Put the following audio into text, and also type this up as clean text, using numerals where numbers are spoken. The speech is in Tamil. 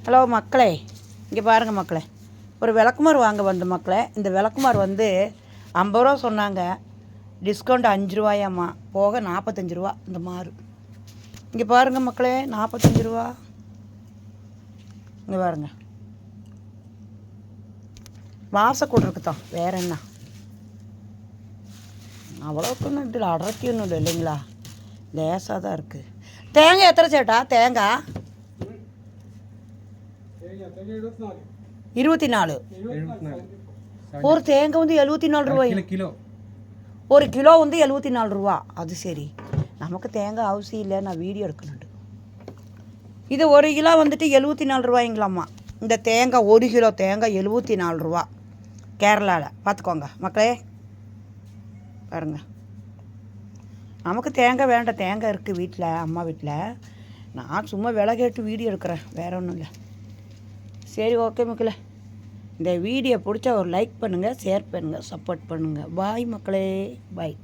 ஹலோ மக்களே, இங்கே பாருங்கள் மக்களே, ஒரு விளக்குமாறு வாங்க வந்த மக்களே. இந்த விளக்குமாறு வந்து 50 ரூபா சொன்னாங்க, டிஸ்கவுண்ட் 5 ரூபாயாம்மா, போக 45 ரூபா இந்த மாறு. இங்கே பாருங்கள் மக்களே, 45 ரூபா. இங்கே பாருங்கள், வாசக்கூட தான், வேறு என்ன, அவ்வளோக்கு ஒன்றும் இதில் அடர்த்தி ஒன்றும் இல்லை இல்லைங்களா, லேசாக தான் இருக்குது. தேங்காய் எத்தனை சேட்டா? தேங்காய் 24. ஒரு தேங்காய் வந்து 74 ரூபாய். ஒரு கிலோ வந்து 74 ரூபா. அது சரி, நமக்கு தேங்காய் அவசியம் இல்லை, நான் வீடியோ எடுக்கணும். இது ஒரு கிலோ வந்துட்டு 74 ரூபாய்ங்களாம்மா. இந்த தேங்காய் 1 கிலோ தேங்காய் 74 ரூபா கேரளாவில். பார்த்துக்கோங்க மக்களே, பாருங்க. நமக்கு தேங்காய் வேண்டாம், தேங்காய் இருக்குது வீட்டில், அம்மா வீட்டில். நான் சும்மா விலை கேட்டு வீடியோ எடுக்கிறேன், வேறு ஒன்றும் இல்லை. சரி, ஓகே மக்களே, இந்த வீடியோ பிடிச்சா ஒரு லைக் பண்ணுங்கள், ஷேர் பண்ணுங்கள், சப்போர்ட் பண்ணுங்கள். பாய் மக்களே, பாய்.